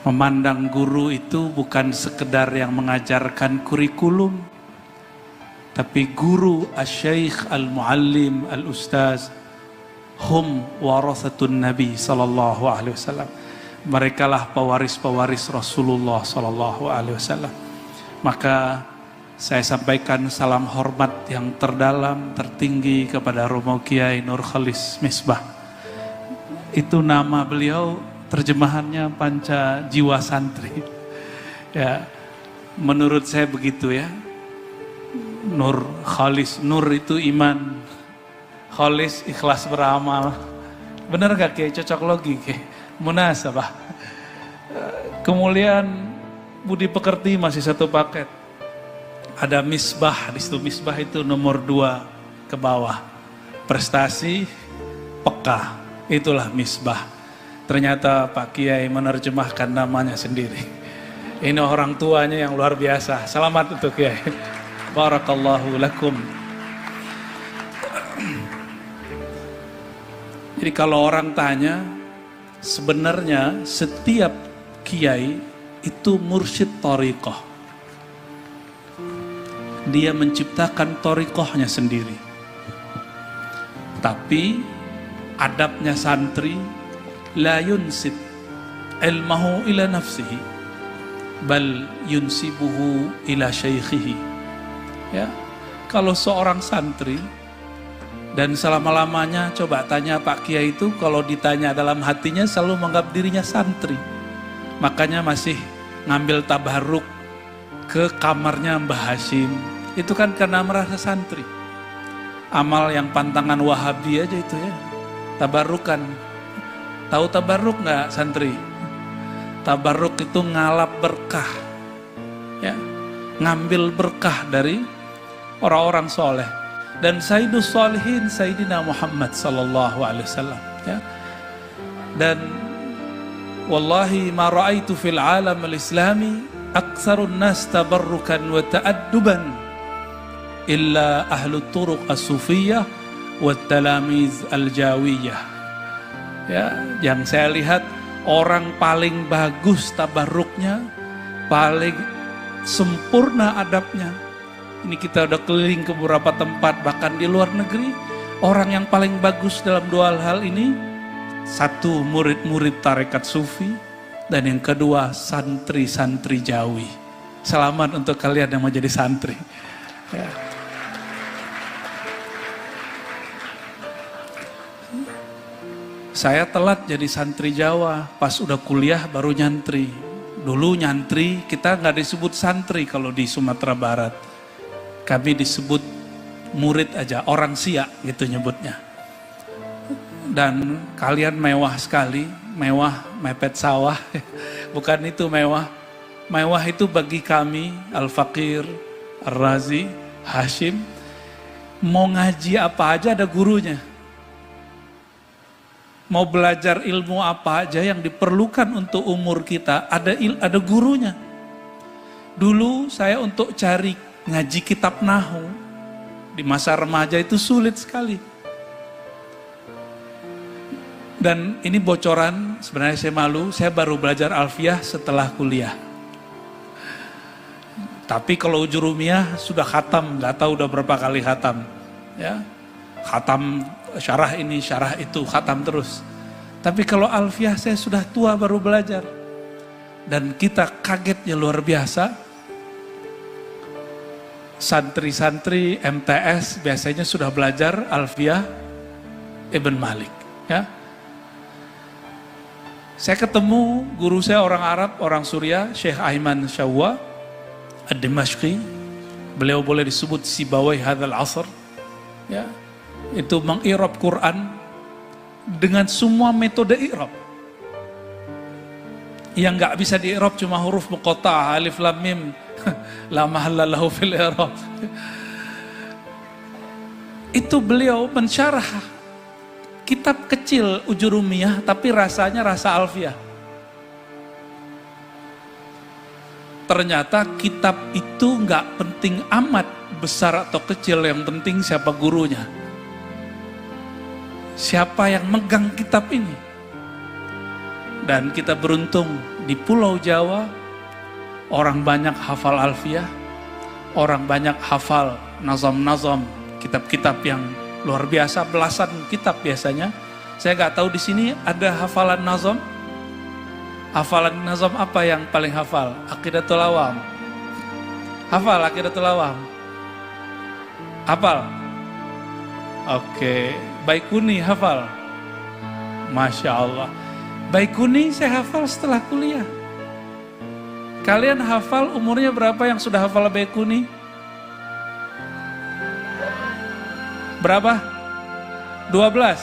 Memandang guru itu bukan sekedar yang mengajarkan kurikulum, tapi guru, asy-syaikh, al-muallim, al-ustaz, hum warathatun Nabi sallallahu alaihi wasallam. Merekalah pewaris-pewaris Rasulullah sallallahu alaihi wasallam. Maka saya sampaikan salam hormat yang terdalam, tertinggi kepada Romo Kiai Nur Khalis Misbah. Itu nama beliau, terjemahannya Panca Jiwa Santri. Ya, menurut saya begitu ya. Nur Khalis, Nur itu iman, Khalis ikhlas beramal. Benar gak Kiai? Cocok logi Kiai? Munasabah. Kemuliaan budi pekerti masih satu paket. Ada misbah, di situ misbah itu nomor 2 ke bawah. Prestasi, peka, itulah misbah. Ternyata Pak Kiai menerjemahkan namanya sendiri. Ini orang tuanya yang luar biasa. Selamat untuk Kiai. Barakallahu lakum. Jadi kalau orang tanya, sebenarnya setiap kiai itu mursyid thariqah. Dia menciptakan thariqahnya sendiri. Tapi adabnya santri, la yunsib ilmahu ila nafsihi, bal yunsibuhu ila syaikhihi. Ya, kalau seorang santri dan selama-lamanya, coba tanya Pak Kiai itu, kalau ditanya dalam hatinya selalu menganggap dirinya santri. Makanya masih ngambil tabarruk ke kamarnya Mbah Hashim. Itu kan karena merasa santri. Amal yang pantangan Wahabi aja itu ya. Tabarrukan. Tahu tabarruk nggak santri? Tabarruk itu ngalap berkah. Ya, ngambil berkah dari orang-orang soleh. Dan Sayyidus Shalihin Sayyidina Muhammad sallallahu alaihi wasallam ya. Dan wallahi ma ra'aitu fil alam al-islami aktsarun nas tabarrukan wa ta'adduban illa ahlu turuq as-sufiyyah wa talamiz al-jawiyah. Ya, yang saya lihat orang paling bagus tabarruknya, paling sempurna adabnya. Ini kita udah keliling ke beberapa tempat, bahkan di luar negeri. Orang yang paling bagus dalam 2 hal ini, satu murid-murid tarekat sufi, dan yang kedua santri-santri Jawi. Selamat untuk kalian yang mau jadi santri. Ya. Saya telat jadi santri Jawa, pas udah kuliah baru nyantri. Dulu nyantri, kita nggak disebut santri kalau di Sumatera Barat. Kami disebut murid aja, orang Siak gitu nyebutnya. Dan kalian mewah sekali, mewah mepet sawah. Bukan itu mewah. Mewah itu bagi kami, Al-Faqir, Ar-Razi, Hashim, mau ngaji apa aja ada gurunya. Mau belajar ilmu apa aja yang diperlukan untuk umur kita, ada gurunya. Dulu saya untuk cari ngaji kitab Nahu di masa remaja itu sulit sekali. Dan ini bocoran, sebenarnya saya malu, saya baru belajar alfiyah setelah kuliah. Tapi kalau Ujurumiyah sudah khatam, nggak tahu udah berapa kali khatam. Ya, khatam syarah ini, syarah itu, khatam terus. Tapi kalau alfiyah saya sudah tua baru belajar. Dan kita kagetnya luar biasa. Santri-santri MTS biasanya sudah belajar Alfiyah Ibn Malik ya. Saya ketemu guru saya orang Arab, orang Suriah, Syekh Aiman Syawwa Ad-Dimashqi. Beliau boleh disebut Sibawai Hadzal Asr ya. Itu mengirab Quran dengan semua metode i'rab. Yang nggak bisa di'irab cuma huruf muqatta'ah, alif lam mim, la mahalla lahu fil i'rab. Itu beliau mensyarah kitab kecil Ujurumiyah tapi rasanya rasa alfiyah. Ternyata kitab itu nggak penting amat besar atau kecil, yang penting siapa gurunya. Siapa yang megang kitab ini. Dan kita beruntung di Pulau Jawa orang banyak hafal alfiyah, orang banyak hafal nazam-nazam, kitab-kitab yang luar biasa, belasan kitab biasanya. Saya nggak tahu di sini ada hafalan nazam. Hafalan nazam apa yang paling hafal? Aqidatul Awam. Hafal Aqidatul Awam? Hafal? Oke. Baikuni hafal? Masya Allah. Baikuni saya hafal setelah kuliah. Kalian hafal umurnya berapa yang sudah hafal Baikuni? Berapa? 12.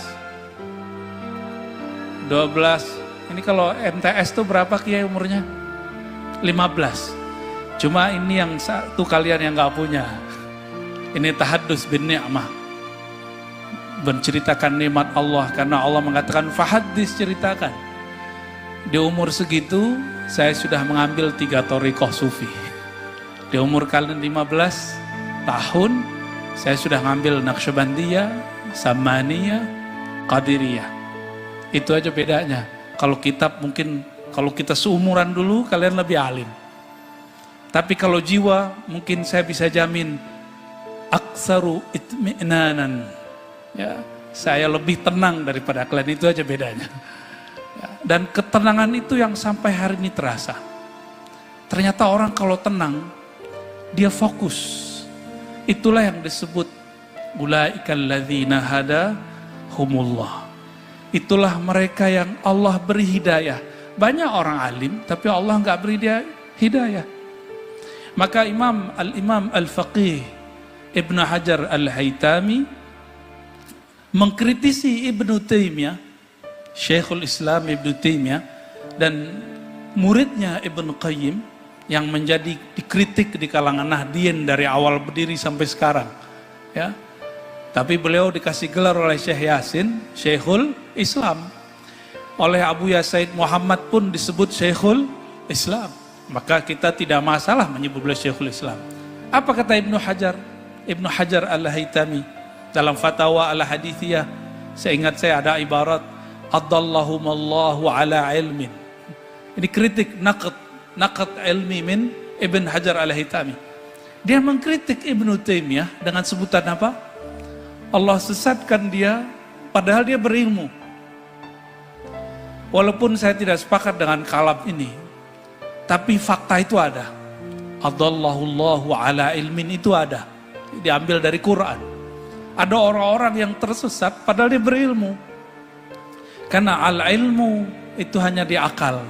12. Ini kalau MTS tuh berapa Kiai umurnya? 15. Cuma ini yang satu kalian yang gak punya. Ini tahaddus bin ni'mah. Menceritakan nikmat Allah, karena Allah mengatakan fahaddis, ceritakan. Di umur segitu saya sudah mengambil 3 thariqah sufi. Di umur kalian 15 tahun saya sudah ngambil Naqsyabandiyah, Samaniyah, Qadiriyah. Itu aja bedanya. Kalau kitab mungkin kalau kita seumuran dulu kalian lebih alim. Tapi kalau jiwa mungkin saya bisa jamin aksaru itmi'nanan. Ya, saya lebih tenang daripada kalian, itu aja bedanya. Ya, dan ketenangan itu yang sampai hari ini terasa. Ternyata orang kalau tenang, dia fokus. Itulah yang disebut ulaikal ladzina hadahumullah. Itulah mereka yang Allah beri hidayah. Banyak orang alim, tapi Allah nggak beri dia hidayah. Maka Imam Al-Faqih Ibn Hajar Al-Haytami mengkritisi Ibnu Taimiyah, Syekhul Islam Ibnu Taimiyah, dan muridnya Ibnu Qayyim yang menjadi dikritik di kalangan Nahdien dari awal berdiri sampai sekarang. Ya, tapi beliau dikasih gelar oleh Syekh Yasin, Syekhul Islam. Oleh Abu Yasaid Muhammad pun disebut Syekhul Islam. Maka kita tidak masalah menyebut beliau Syekhul Islam. Apa kata Ibnu Hajar? Ibnu Hajar Al-Haytami dalam Fatwa Al-Hadithiyah, seingat saya ada ibarat addallahumallahu ala ilmin. Ini kritik naqd ilmi min Ibn Hajar Al-Haytami. Dia mengkritik Ibnu Taimiyah dengan sebutan apa? Allah sesatkan dia padahal dia berilmu. Walaupun saya tidak sepakat dengan kalam ini, tapi fakta itu ada. Adallahullahu ala ilmin itu ada. Diambil dari Quran. Ada orang-orang yang tersesat padahal dia berilmu. Karena al-ilmu itu hanya di akal.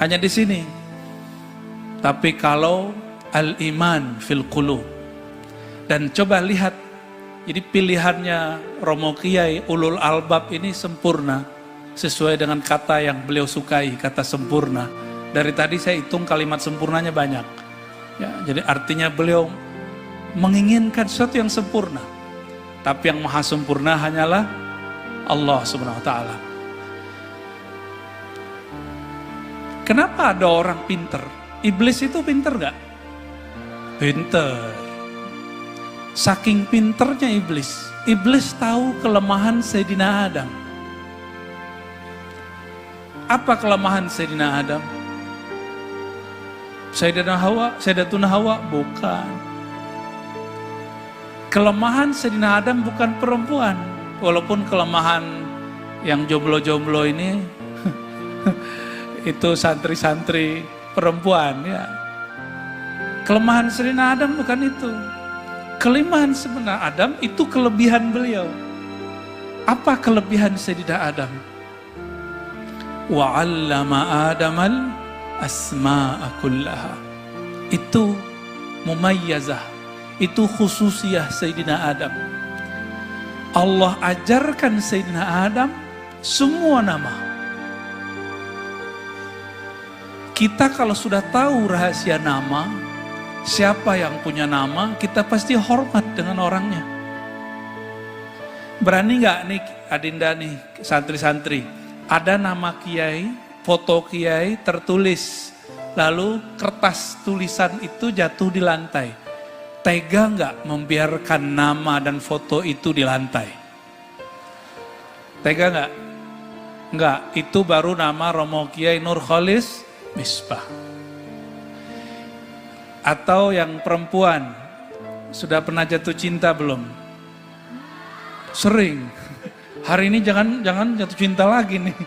Hanya di sini. Tapi kalau al-iman fil qulub. Dan coba lihat, jadi pilihannya Romo Kiai Ulul Albab ini sempurna. Sesuai dengan kata yang beliau sukai, kata sempurna. Dari tadi saya hitung kalimat sempurnanya banyak. Ya, jadi artinya beliau menginginkan sesuatu yang sempurna. Tapi yang maha sempurna hanyalah Allah Subhanahu wa ta'ala. Kenapa ada orang pinter? Iblis itu pinter gak? Pinter. Saking pinternya iblis. Iblis tahu kelemahan Sayyidina Adam. Apa kelemahan Sayyidina Adam? Sayyidatuna Hawa? Bukan. Kelemahan Sayyidina Adam bukan perempuan. Walaupun kelemahan yang jomblo-jomblo ini itu santri-santri perempuan ya. Kelemahan Sayyidina Adam bukan itu. Kelemahan sebenarnya Adam itu kelebihan beliau. Apa kelebihan Sayyidina Adam? Wa 'allama Adamal asma'a kullaha. Itu mumayyazah. Itu khususiyah Sayyidina Adam. Allah ajarkan Sayyidina Adam semua nama. Kita kalau sudah tahu rahasia nama, siapa yang punya nama, kita pasti hormat dengan orangnya. Berani nggak nih Adinda nih, santri-santri, ada nama kiai, foto kiai tertulis, lalu kertas tulisan itu jatuh di lantai. Tega nggak membiarkan nama dan foto itu di lantai? Tega nggak? Enggak, itu baru nama Romo Kiai Nurkholis Misbah. Atau yang perempuan, sudah pernah jatuh cinta belum? Sering. Hari ini jangan jatuh cinta lagi nih.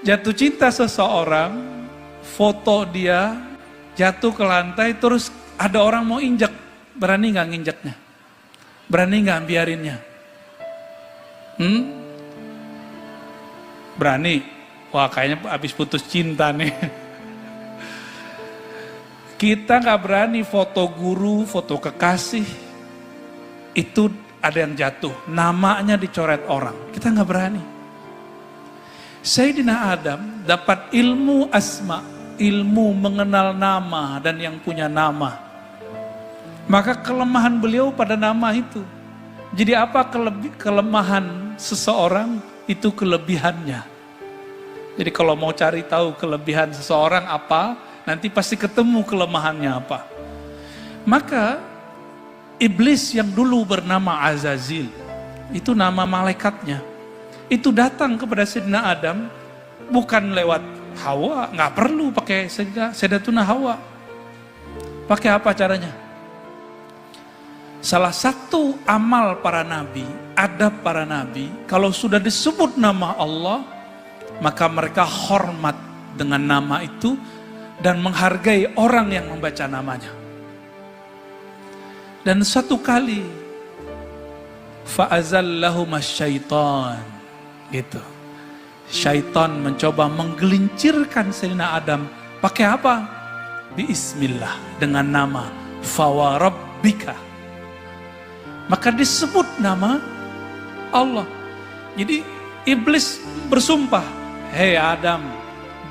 Jatuh cinta seseorang, foto dia jatuh ke lantai, terus ada orang mau injak, berani nggak nginjaknya? Berani nggak biarinnya? Berani? Wah, kayaknya habis putus cinta nih. Kita nggak berani foto guru, foto kekasih, itu ada yang jatuh, namanya dicoret orang. Kita nggak berani. Sayyidina Adam dapat ilmu asma, ilmu mengenal nama dan yang punya nama. Maka kelemahan beliau pada nama itu. Jadi apa kelemahan seseorang, itu kelebihannya. Jadi kalau mau cari tahu kelebihan seseorang apa, nanti pasti ketemu kelemahannya apa. Maka iblis yang dulu bernama Azazil, itu nama malaikatnya. Itu datang kepada Sayyidina Adam, bukan lewat Hawa, nggak perlu pakai Sayyidatuna Hawa. Pakai apa caranya? Salah satu amal para nabi, adab para nabi, kalau sudah disebut nama Allah, maka mereka hormat dengan nama itu dan menghargai orang yang membaca namanya. Dan satu kali fa'azallahumas syaitan, gitu. Syaitan mencoba menggelincirkan Sayyidina Adam. Pakai apa? Bismillah, dengan nama Fawarabbika. Maka disebut nama Allah. Jadi iblis bersumpah, hei Adam,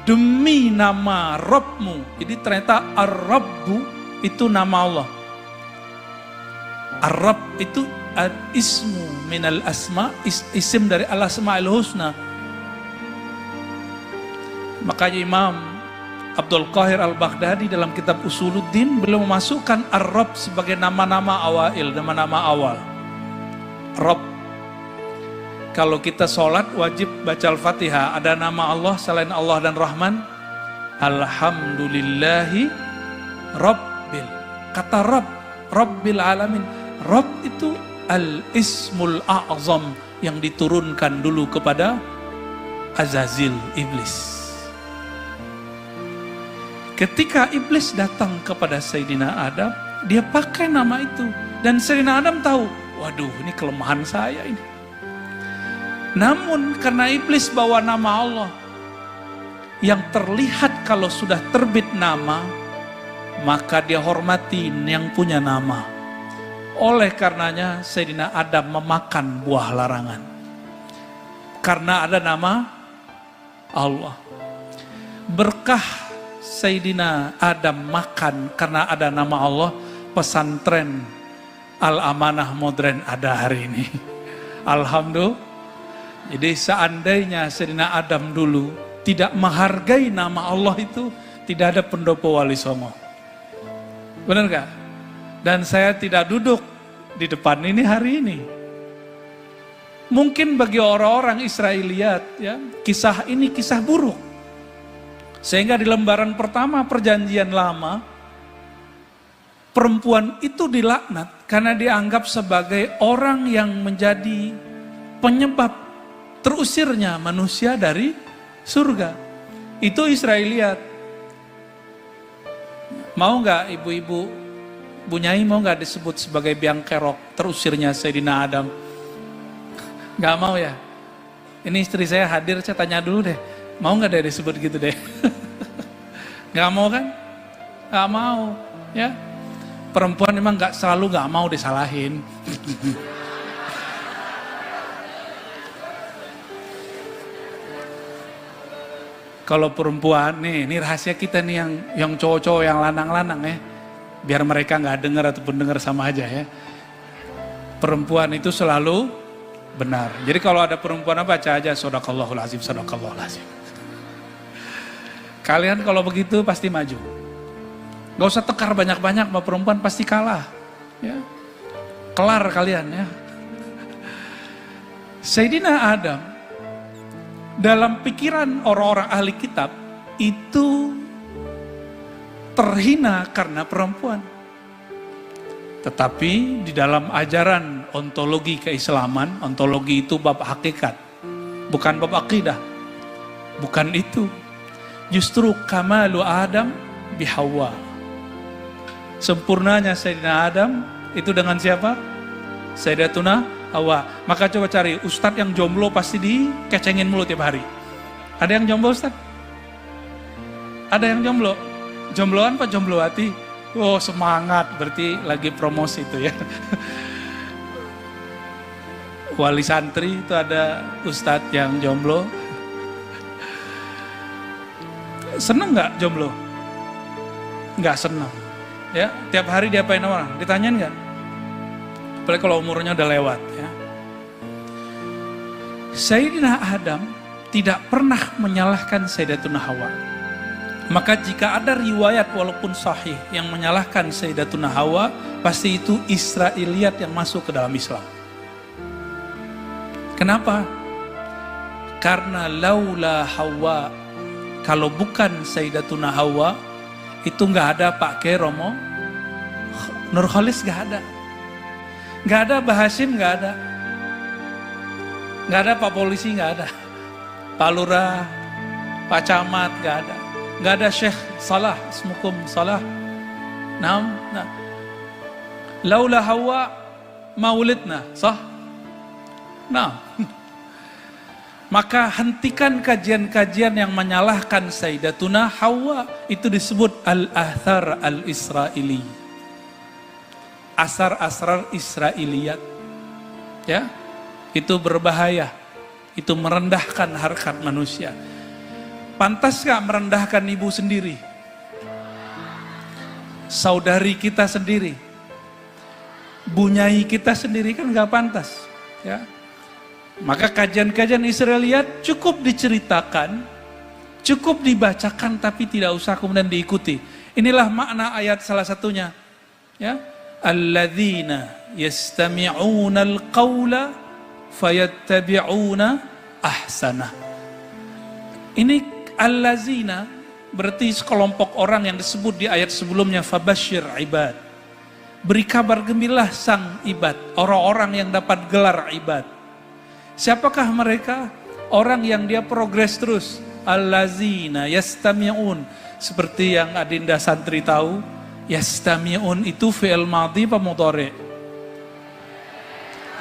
demi nama Rabbmu. Jadi ternyata Ar-Rabbu itu nama Allah. Ar-Rabb itu al-ismu minal asma, isim dari al-asma'il husna. Makanya Imam Abdul Qahir al-Baghdadi dalam kitab Usuluddin, beliau memasukkan Ar-Rabb sebagai nama-nama awail, nama-nama awal. Rabb. Kalau kita sholat wajib baca Al-Fatihah, ada nama Allah selain Allah dan Rahman. Alhamdulillahi Rabbil. Kata Rabb, Rabbil Alamin. Rabb itu al-ismul a'zam yang diturunkan dulu kepada Azazil, iblis. Ketika iblis datang kepada Sayyidina Adam, dia pakai nama itu. Dan Sayyidina Adam tahu, waduh ini kelemahan saya ini. Namun karena iblis bawa nama Allah, yang terlihat kalau sudah terbit nama, maka dia hormatin yang punya nama. Oleh karenanya Sayyidina Adam memakan buah larangan. Karena ada nama Allah. Berkah Sayyidina Adam makan karena ada nama Allah, pesantren Al-Amanah Modern ada hari ini. Alhamdulillah. Jadi seandainya Sayyidina Adam dulu tidak menghargai nama Allah itu, tidak ada pendopo Wali Songo. Benar gak? Dan saya tidak duduk di depan ini hari ini. Mungkin bagi orang-orang Israeliat, ya, kisah ini kisah buruk. Sehingga di lembaran pertama perjanjian lama, perempuan itu dilaknat karena dianggap sebagai orang yang menjadi penyebab terusirnya manusia dari surga. Itu Israeliat. Mau nggak ibu-ibu, Bu Nyai mau nggak disebut sebagai biang kerok terusirnya Sayyidina Adam? Nggak mau ya? Ini istri saya hadir, saya tanya dulu deh. Mau nggak deh disebut gitu deh? Nggak mau kan? Nggak mau, ya. Perempuan memang selalu nggak mau disalahin. Kalau perempuan nih, ini rahasia kita nih yang cowok-cowok yang lanang-lanang ya. Biar mereka nggak dengar ataupun dengar sama aja ya. Perempuan itu selalu benar. Jadi kalau ada perempuan apa, baca aja Shadaqallahul Azim, Shadaqallahul Azim. Kalian kalau begitu pasti maju. Gak usah tekar banyak-banyak sama perempuan, pasti kalah. Ya. Kelar kalian ya. Sayyidina Adam dalam pikiran orang-orang ahli kitab itu terhina karena perempuan. Tetapi di dalam ajaran ontologi keislaman, ontologi itu bab hakikat, bukan bab akidah. Bukan itu. Justru kamalu Adam bihawa. Sempurnanya Sayyidina Adam itu dengan siapa? Sayyidatuna Hawa. Maka coba cari ustadz yang jomblo pasti dikecengin mulu tiap hari. Ada yang jomblo ustadz? Ada yang jomblo? Jombloan apa jombloati? Oh semangat, berarti lagi promosi itu ya. Wali santri itu ada ustadz yang jomblo. Seneng nggak jomblo? Nggak seneng. Ya, tiap hari diapain orang? Ditanyain nggak? Apalagi kalau umurnya udah lewat. Ya. Sayyidina Adam tidak pernah menyalahkan Sayyidatuna Hawa. Maka jika ada riwayat walaupun sahih yang menyalahkan Sayyidatuna Hawa, pasti itu Israiliyat yang masuk ke dalam Islam. Kenapa? Karena laula Hawa, kalau bukan Sayyidatuna Hawa, itu nggak ada Pak Kiai Romo Nurholis, nggak ada. Nggak ada Mbah Hasyim, nggak ada. Nggak ada Pak Polisi, nggak ada. Pak Lurah, Pak Camat, nggak ada. Nggak ada Syekh Salah, Ismukum Salah. Nah, laula Hawa maulidna, sah? Nah, maka hentikan kajian-kajian yang menyalahkan Sayyidatuna Hawa. Itu disebut al-athar al-israili, asar-asrar Israiliyat. Ya, itu berbahaya. Itu merendahkan harkat manusia. Pantas gak merendahkan ibu sendiri? Saudari kita sendiri? Bunyai kita sendiri kan gak pantas. Ya. Maka kajian-kajian Israiliyat cukup diceritakan, cukup dibacakan, tapi tidak usah kemudian diikuti. Inilah makna ayat salah satunya. Ya. Alladzina yastami'una al-qawla fayattabi'una ahsanah. Ini allazina berarti sekelompok orang yang disebut di ayat sebelumnya, fabashir ibad. Beri kabar gembiralah sang ibad, orang-orang yang dapat gelar ibad. Siapakah mereka? Orang yang dia progres terus. Allazina yastami'un. Seperti yang Adinda santri tahu, yastami'un itu fi'il madhi apa mudhari'?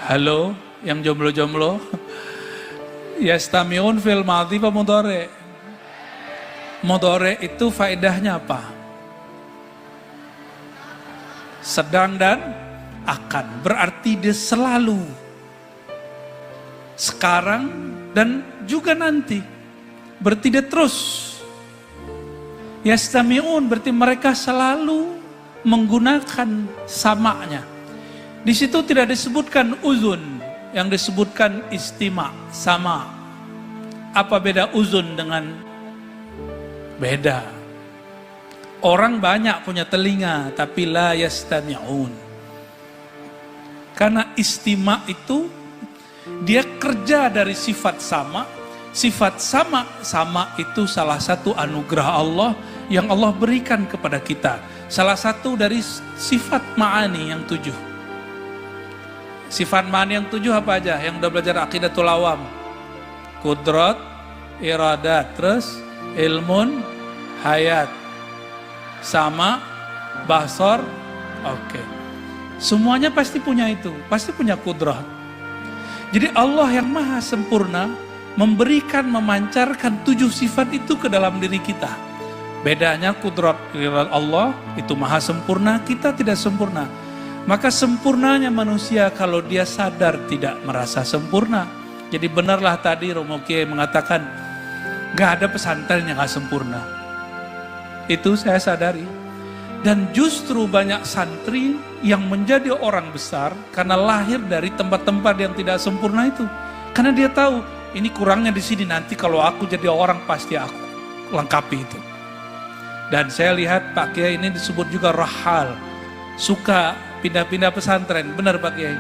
Halo, yang jomblo-jomblo. Yastami'un fi'il madhi apa mudhari'? Mudhari' itu faedahnya apa? Sedang dan akan. Berarti dia selalu, sekarang dan juga nanti. Berarti dia terus. Yastami'un berarti mereka selalu menggunakan samanya. Di situ tidak disebutkan uzun, yang disebutkan istima, sama. Apa beda uzun dengan beda? Orang banyak punya telinga, tapi la yastami'un. Karena istima itu dia kerja dari sifat sama. Sifat sama itu salah satu anugerah Allah yang Allah berikan kepada kita. Salah satu dari sifat ma'ani yang 7. Sifat ma'ani yang 7 apa aja? Yang udah belajar aqidatul awam. Kudrat, iradat, terus ilmun, hayat, sama, basar, oke. Semuanya pasti punya itu, pasti punya kudrat. Jadi Allah yang maha sempurna memberikan, memancarkan 7 sifat itu ke dalam diri kita. Bedanya kudrat Allah itu maha sempurna, kita tidak sempurna. Maka sempurnanya manusia kalau dia sadar tidak merasa sempurna. Jadi benarlah tadi Romo Kiai mengatakan, gak ada pesantren yang gak sempurna. Itu saya sadari. Dan justru banyak santri yang menjadi orang besar karena lahir dari tempat-tempat yang tidak sempurna itu. Karena dia tahu, ini kurangnya di sini, nanti kalau aku jadi orang pasti aku lengkapi itu. Dan saya lihat Pak Kiai ini disebut juga rahal, suka pindah-pindah pesantren. Benar Pak Kiai,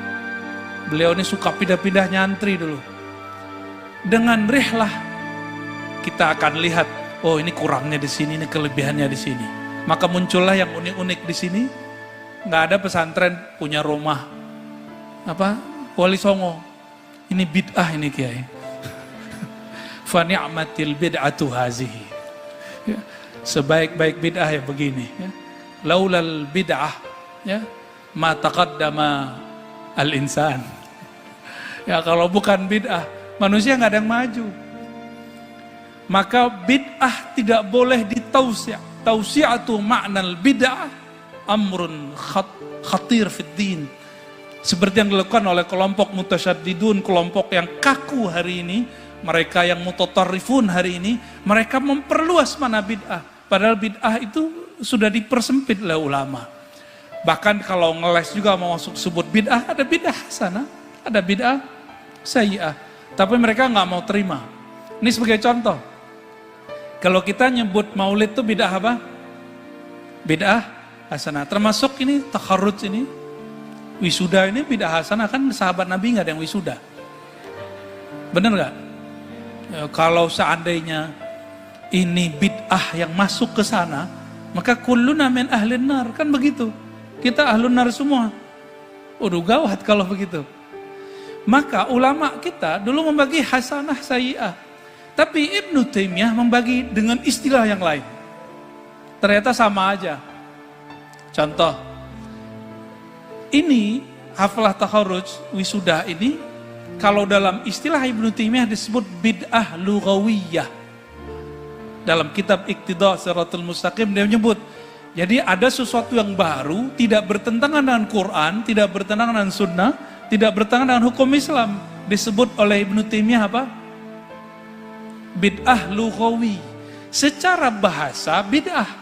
beliau ini suka pindah-pindah nyantri dulu. Dengan rihlah kita akan lihat, oh ini kurangnya di sini, ini kelebihannya di sini. Maka muncullah yang unik-unik di sini. Nggak ada pesantren punya rumah Wali Songo. Ini bid'ah ini Kiai. Fa ni'matil bid'atu hazihi. Ya, sebaik-baik bid'ah ya begini. Ya. Laulal bid'ah, ya, ma taqaddama al-insan. Ya kalau bukan bid'ah, manusia nggak ada yang maju. Maka bid'ah tidak boleh ditausi'. Tausi'atu ma'nal bid'ah amrun khatir fid din. Seperti yang dilakukan oleh kelompok mutasyaddidun, kelompok yang kaku hari ini, mereka yang mutatarrifun hari ini, mereka memperluas mana bid'ah. Padahal bid'ah itu sudah dipersempit oleh ulama. Bahkan kalau ngeles juga mau masuk sebut bid'ah, ada bid'ah hasanah, ada bid'ah sayyi'ah. Tapi mereka nggak mau terima. Ini sebagai contoh. Kalau kita nyebut maulid itu bid'ah apa? Bid'ah hasanah. Termasuk ini takharruj ini, wisuda ini bid'ah hasanah, kan sahabat Nabi nggak ada yang wisuda. Bener nggak? Ya, kalau seandainya ini bid'ah yang masuk ke sana, maka kulluna min ahlin nar, kan begitu. Kita ahlun nar semua. Udah gawat kalau begitu. Maka ulama kita dulu membagi hasanah sayyi'ah. Tapi Ibnu Taimiyah membagi dengan istilah yang lain. Ternyata sama aja. Contoh, ini haflah takharruj wisuda ini, kalau dalam istilah Ibnu Taimiyah disebut bid'ah lughawiyah. Dalam kitab Iqtida Shiratal Mustaqim dia menyebut, jadi ada sesuatu yang baru, tidak bertentangan dengan Quran, tidak bertentangan dengan sunnah, tidak bertentangan dengan hukum Islam. Disebut oleh Ibnu Taimiyah apa? Bid'ah lughawi. Secara bahasa bid'ah.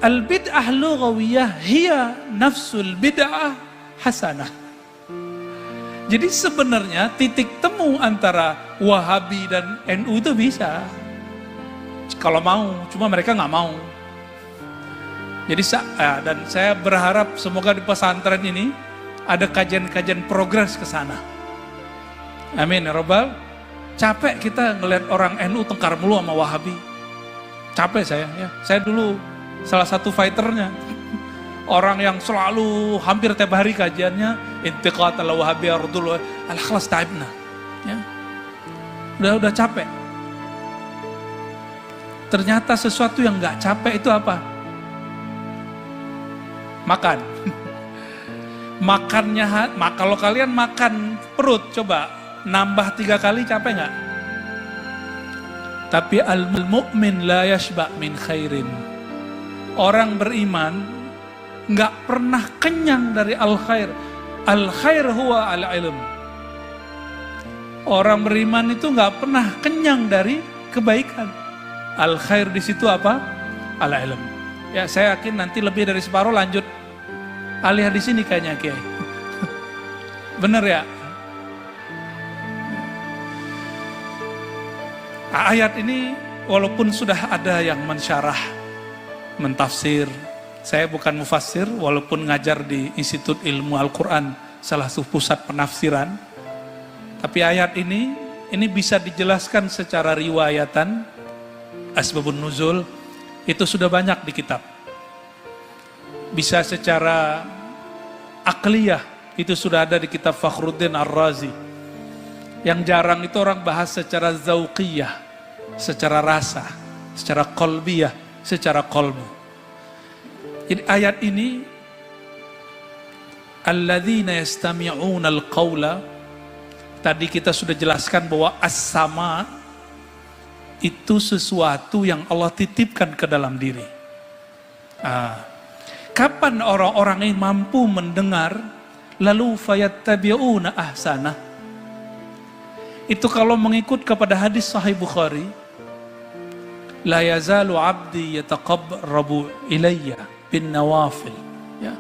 Al-bid'ah lughawiyah hiya nafsul bid'ah hasanah. Jadi sebenarnya titik temu antara Wahabi dan NU itu bisa. Kalau mau, cuma mereka nggak mau. Jadi dan saya berharap semoga di pesantren ini ada kajian-kajian progres ke sana. Amin ya Rabbal. Capek kita ngelihat orang NU tengkar mulu sama Wahabi. Capek saya, ya. Saya dulu salah satu fighternya. Orang yang selalu hampir tiap hari kajiannya intiqat ala Wahabi ardul al-ikhlas ta'ibna. Ya. Udah capek. Ternyata sesuatu yang nggak capek itu apa? Makan. Makannya, kalau kalian makan perut, coba nambah 3 kali capek nggak? Tapi al-mu'min la yashba' min khairin. Orang beriman nggak pernah kenyang dari al-khair. Al-khair huwa al-ilm. Orang beriman itu nggak pernah kenyang dari kebaikan. Al-khair di situ apa? Al-ilm. Ya saya yakin nanti lebih dari separuh lanjut alih di sini kayaknya Kiai. Bener ya? Ayat ini walaupun sudah ada yang mensyarah, mentafsir, saya bukan mufassir walaupun ngajar di Institut Ilmu Al-Quran, salah satu pusat penafsiran. Tapi ayat ini bisa dijelaskan secara riwayatan, asbabun nuzul, itu sudah banyak di kitab. Bisa secara akliyah, itu sudah ada di kitab Fakhruddin Ar-Razi. Yang jarang itu orang bahas secara zauqiyah, secara rasa, secara qalbiyah, secara qalbu. Jadi ayat ini, alladzina yastami'una al-qawla, tadi kita sudah jelaskan bahwa as-sama itu sesuatu yang Allah titipkan ke dalam diri. Kapan orang-orang ini mampu mendengar, lalu fayattabi'una ahsanah? Itu kalau mengikut kepada hadis Sahih Bukhari, la yazalu abdi yataqarrabu ilayya bin nawafil. Ya.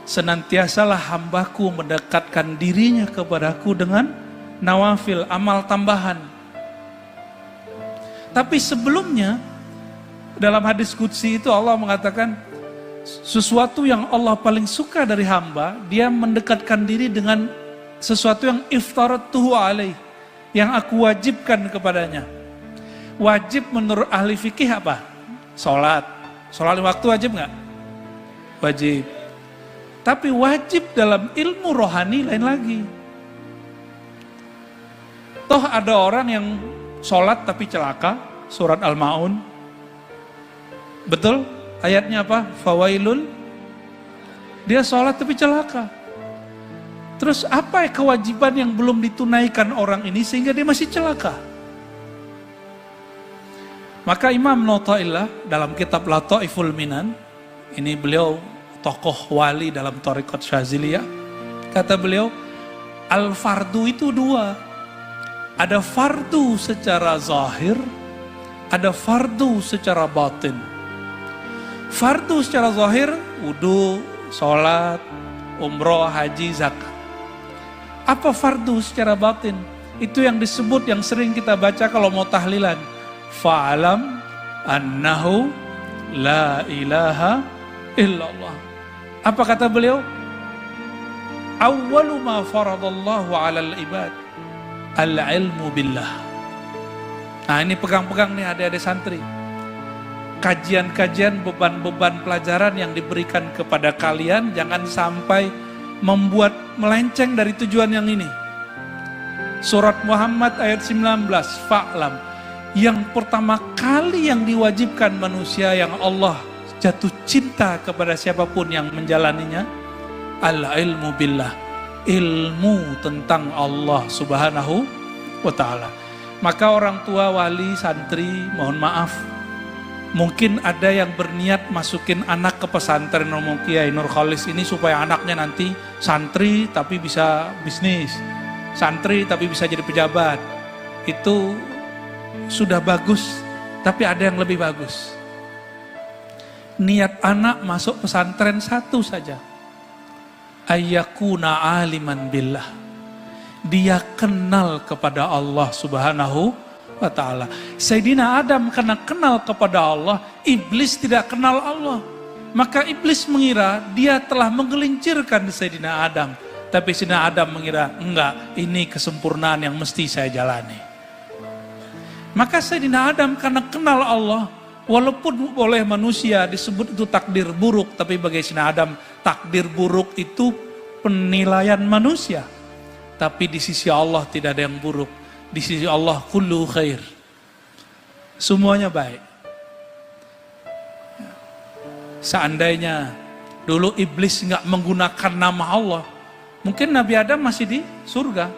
Senantiasalah hambaku mendekatkan dirinya kepadaku dengan nawafil, amal tambahan. Tapi sebelumnya dalam hadis qudsi itu Allah mengatakan sesuatu yang Allah paling suka dari hamba, dia mendekatkan diri dengan sesuatu yang iftaratuhu alaih, yang aku wajibkan kepadanya. Wajib menurut ahli fikih apa? Sholat. Sholat lima waktu wajib nggak? Wajib. Tapi wajib dalam ilmu rohani lain lagi. Toh ada orang yang sholat tapi celaka, surat Al-Ma'un. Betul? Ayatnya apa? Fawailul. Dia sholat tapi celaka. Terus apa kewajiban yang belum ditunaikan orang ini sehingga dia masih celaka? Maka Imam Nota'illah dalam kitab Lataiful Minan, ini beliau tokoh wali dalam Thariqat Syaziliyah, kata beliau, al-fardu itu dua. Ada fardu secara zahir, ada fardu secara batin. Fardu secara zahir, wudu, sholat, umroh, haji, zakat. Apa fardu secara batin? Itu yang disebut, yang sering kita baca kalau mau tahlilan. Fa'alam annahu la ilaha illallah. Apa kata beliau? Awwalu ma faradallahu 'alal ibad al-ilmu billah. Nah, ini pegang-pegang nih adik-adik santri. Kajian-kajian, beban-beban pelajaran yang diberikan kepada kalian jangan sampai membuat melenceng dari tujuan yang ini. Surat Muhammad ayat 19, fa'lam. Yang pertama kali yang diwajibkan manusia yang Allah jatuh cinta kepada siapapun yang menjalaninya, al-ilmu billah, ilmu tentang Allah subhanahu wa ta'ala. Maka orang tua, wali, santri, mohon maaf, mungkin ada yang berniat masukin anak ke pesantren Romo Kiai Nur Khalis ini supaya anaknya nanti santri tapi bisa bisnis, santri tapi bisa jadi pejabat. Itu sudah bagus, tapi ada yang lebih bagus. Niat anak masuk pesantren satu saja. Ayyakuna aliman billah. Dia kenal kepada Allah subhanahu wa ta'ala. Sayyidina Adam karena kenal kepada Allah, iblis tidak kenal Allah. Maka iblis mengira dia telah menggelincirkan Sayyidina Adam. Tapi Sayyidina Adam mengira, enggak, ini kesempurnaan yang mesti saya jalani. Maka Sayyidina Adam karena kenal Allah, walaupun oleh manusia disebut itu takdir buruk, tapi bagi Sayyidina Adam takdir buruk itu penilaian manusia. Tapi di sisi Allah tidak ada yang buruk. Di sisi Allah kullu khair. Semuanya baik. Seandainya dulu iblis nggak menggunakan nama Allah, mungkin Nabi Adam masih di surga.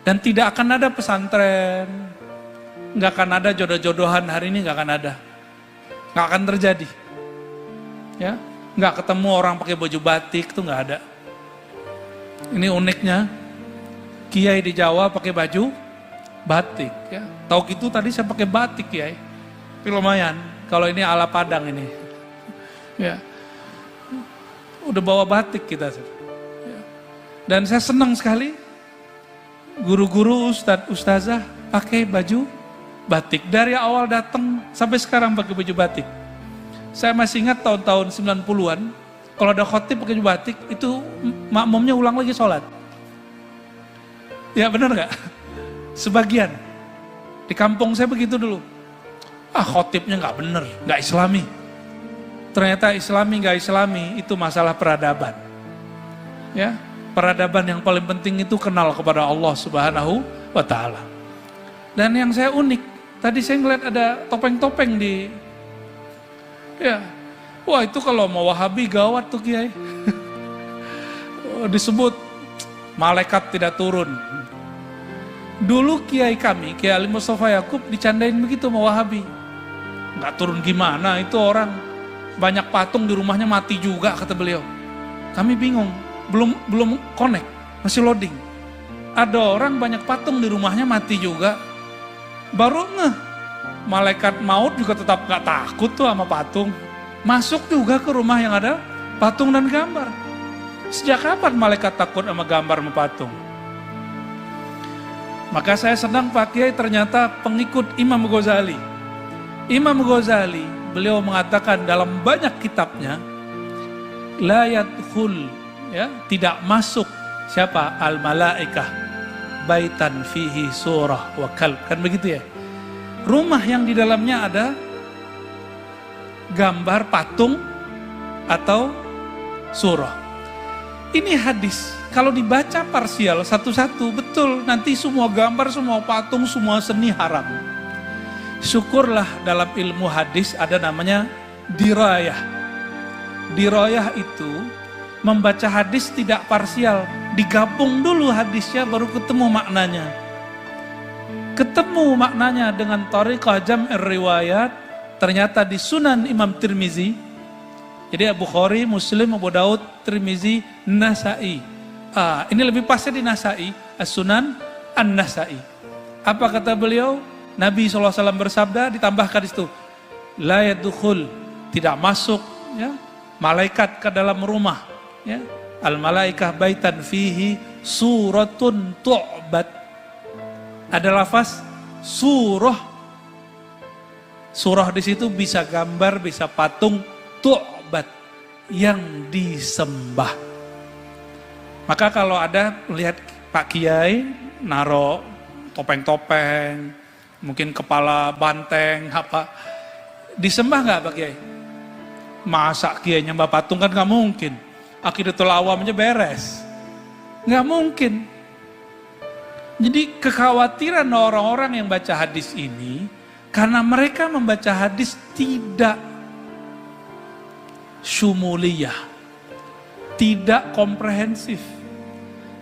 Dan tidak akan ada pesantren, nggak akan ada jodoh-jodohan hari ini, nggak akan ada, nggak akan terjadi, ya, nggak ketemu orang pakai baju batik, itu nggak ada. Ini uniknya, kiai di Jawa pakai baju batik, ya. Tahu gitu tadi saya pakai batik kiai, tapi lumayan. Kalau ini ala Padang ini, ya, udah bawa batik kita, ya. Dan saya senang sekali, guru-guru, ustazah pakai baju batik. Dari awal datang sampai sekarang pakai baju batik. Saya masih ingat tahun-tahun 90-an, kalau ada khotib pakai baju batik, itu makmumnya ulang lagi sholat. Ya benar gak? Sebagian. Di kampung saya begitu dulu. Khotibnya gak bener, gak islami. Ternyata islami gak islami, itu masalah peradaban. Ya, peradaban yang paling penting itu kenal kepada Allah subhanahu wa ta'ala. Dan yang saya unik, tadi saya ngeliat ada topeng-topeng di, ya, wah itu kalau mau Wahabi gawat tuh kiai. Disebut malaikat tidak turun. Dulu kiai kami, Kiai Ali Mustafa Yakub dicandain begitu sama Wahabi. Nggak turun gimana, itu orang banyak patung di rumahnya mati juga kata beliau. Kami bingung, belum connect, masih loading. Ada orang banyak patung di rumahnya mati juga. Baru malaikat maut juga tetap gak takut tuh sama patung. Masuk juga ke rumah yang ada patung dan gambar. Sejak kapan malaikat takut sama gambar sama patung? Maka saya senang Pak Kiai ternyata pengikut Imam Ghazali. Imam Ghazali, beliau mengatakan dalam banyak kitabnya, la yadkhul, ya, tidak masuk siapa? Al-malaikah baitan fihi surah wa kalb, kan begitu ya. rumah yang di dalamnya ada gambar patung atau surah. Ini hadis, kalau dibaca parsial satu-satu, betul, nanti semua gambar, semua patung, semua seni haram. Syukurlah dalam ilmu hadis ada namanya dirayah. Dirayah itu membaca hadis tidak parsial, digabung dulu hadisnya baru ketemu maknanya. Ketemu maknanya dengan thariqah jam'ir riwayat, ternyata di Sunan Imam Tirmizi. Jadi Bukhari, Muslim, Abu Daud, Tirmizi, Nasai. Ini lebih pasnya di Nasai, As-Sunan An-Nasai. Apa kata beliau? Nabi SAW bersabda, ditambahkan di situ, la yadkhul, tidak masuk ya, malaikat ke dalam rumah ya. Al-malaikah baitan fihi suratun tu'bad. Ada lafaz surah. Surah di situ bisa gambar, bisa patung, tu'bad, yang disembah. Maka kalau ada lihat Pak Kiai naro topeng-topeng, mungkin kepala banteng apa, disembah nggak Pak Kiai? Masa Kiai nyembah patung, kan nggak mungkin. Aqidatul awam aja beres, nggak mungkin. Jadi kekhawatiran orang-orang yang baca hadis ini, karena mereka membaca hadis tidak syumuliyah, tidak komprehensif.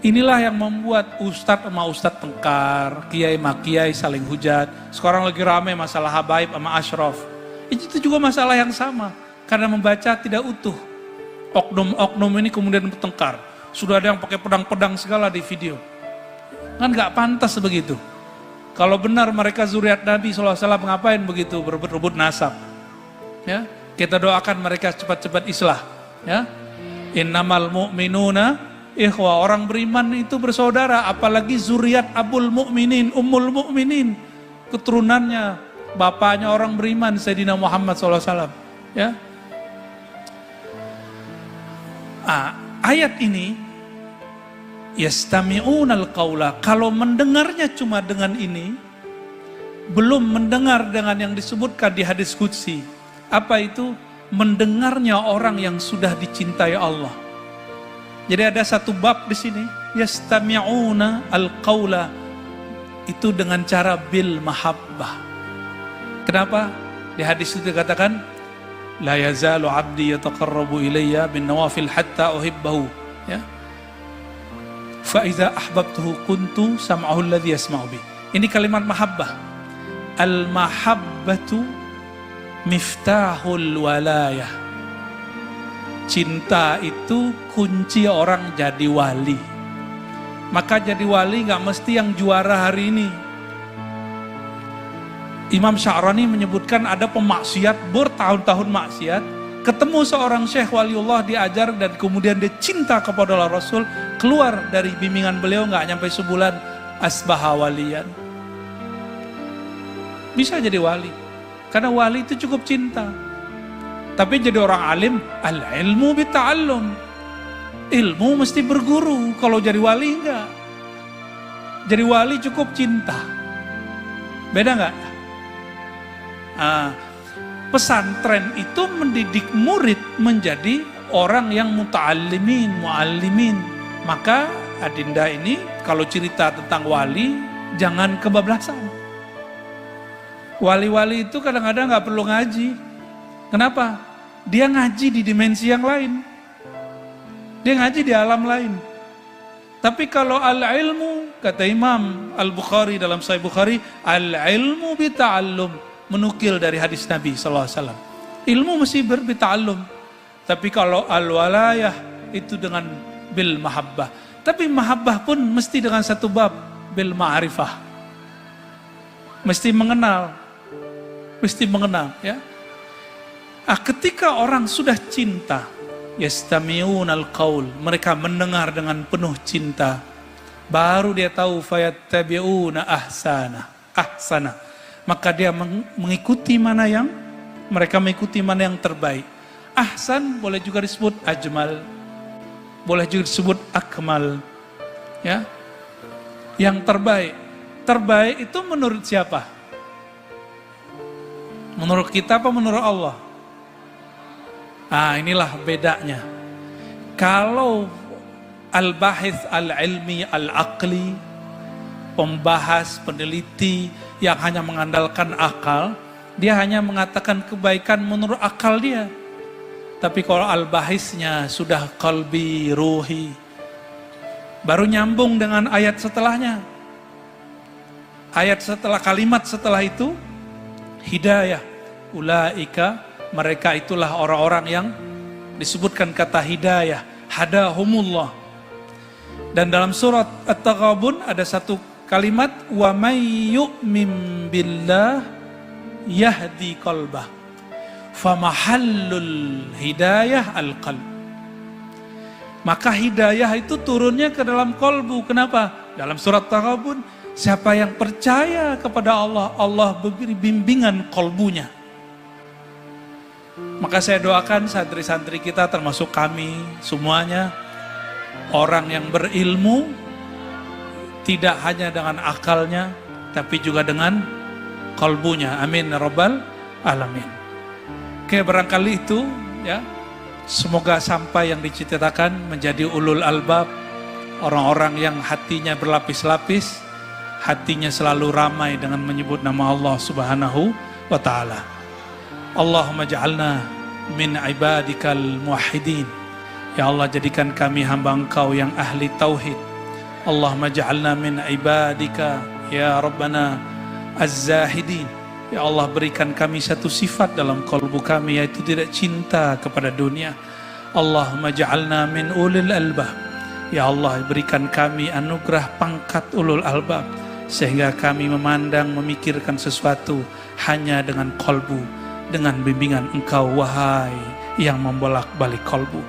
Inilah yang membuat ustadz sama ustadz tengkar, kiai sama kiai saling hujat. Sekarang lagi ramai masalah habaib sama asyraf. Itu juga masalah yang sama, karena membaca tidak utuh. Oknum-oknum ini kemudian bertengkar. Sudah ada yang pakai pedang-pedang segala di video. Kan gak pantas begitu. Kalau benar mereka zuriat Nabi SAW, ngapain begitu berebut-rebut nasab? Ya, kita doakan mereka cepat-cepat islah. Ya, innamal mu'minuna ikhwah, orang beriman itu bersaudara, apalagi zuriat Abul Mukminin, Ummul Mukminin, keturunannya, bapaknya orang beriman, Sayyidina Muhammad SAW. Ya, ayat ini yastami'unal qaula, kalau mendengarnya cuma dengan ini, belum mendengar dengan yang disebutkan di hadis qudsi. Apa itu? Mendengarnya orang yang sudah dicintai Allah. Jadi ada satu bab di sini, yastami'una al-qaula, itu dengan cara bil mahabbah. Kenapa? Di hadis itu dikatakan, la yazalu abdi yataqarrabu ilayya bin nawafil hatta uhibbahu. Ya. Fa iza ahbabtuhu kuntu sam'ahu alladhi yasma'u bi. Ini kalimat mahabbah. Al mahabbatu miftahul walayah. Cinta itu kunci orang jadi wali. Maka jadi wali gak mesti yang juara hari ini. Imam Sya'rani menyebutkan ada pemaksiat bertahun-tahun maksiat, ketemu seorang syekh waliullah diajar dan kemudian dia cinta kepada Allah Rasul, keluar dari bimbingan beliau gak nyampe sebulan, asbaha waliyan. Bisa jadi wali, karena wali itu cukup cinta. Tapi jadi orang alim, al-ilmu bita'allum, ilmu mesti berguru. Kalau jadi wali enggak. Jadi wali cukup cinta. Beda enggak? Pesantren itu mendidik murid menjadi orang yang muta'allimin, mu'allimin. Maka Adinda ini kalau cerita tentang wali, jangan kebablasan. Wali-wali itu kadang-kadang gak perlu ngaji. Kenapa? Dia ngaji di dimensi yang lain. Dia ngaji di alam lain. Tapi kalau al-ilmu, kata Imam Al-Bukhari dalam Sahih Bukhari, al-ilmu bita'allum, menukil dari hadis Nabi SAW. Ilmu mesti berbita'allum. Tapi kalau al-walayah, itu dengan bil mahabbah. Tapi mahabbah pun mesti dengan satu bab, bil ma'rifah. Mesti mengenal. Mesti mengenal, ya. Ketika orang sudah cinta, yastami'unal qaul, mereka mendengar dengan penuh cinta, baru dia tahu fayattabi'una ahsana. Maka dia mengikuti mana yang mereka mengikuti mana yang terbaik. Ahsan boleh juga disebut ajmal, boleh juga disebut akmal, ya. Yang terbaik. Terbaik itu menurut siapa? Menurut kita apa menurut Allah? Inilah bedanya. Kalau al-bahith al-ilmi al-aqli, pembahas, peneliti yang hanya mengandalkan akal, dia hanya mengatakan kebaikan menurut akal dia. Tapi kalau al-bahisnya sudah qalbi, ruhi, baru nyambung dengan ayat setelahnya. Ayat setelah, kalimat setelah itu, hidayah. Ulaika, mereka itulah orang-orang yang disebutkan kata hidayah. Hadahumullah. Dan dalam surat At-Taghabun ada satu kalimat, wa may yu'min billah yahdi qalbah. Famahallul hidayah al-qalb. Maka hidayah itu turunnya ke dalam kolbu. Kenapa? Dalam surat Taghabun, siapa yang percaya kepada Allah, Allah beri bimbingan kolbunya. Maka saya doakan santri-santri kita termasuk kami semuanya, orang yang berilmu tidak hanya dengan akalnya, tapi juga dengan kolbunya. Amin ya rabbal alamin. Oke, barangkali itu ya. Semoga sampai yang diceritakan menjadi ulul albab, orang-orang yang hatinya berlapis-lapis, hatinya selalu ramai dengan menyebut nama Allah Subhanahu wa ta'ala. Allahumma ja'alna min ibadikal muwahhidin. Ya Allah, jadikan kami hamba Engkau yang ahli tauhid. Allahumma ja'alna min ibadika ya Rabbana az-zahidin. Ya Allah, berikan kami satu sifat dalam kalbu kami, yaitu tidak cinta kepada dunia. Allahumma ja'alna min ulil albab. Ya Allah, berikan kami anugerah pangkat ulul albab, sehingga kami memandang, memikirkan sesuatu hanya dengan kalbu, dengan bimbingan Engkau, wahai yang membolak-balik kalbu.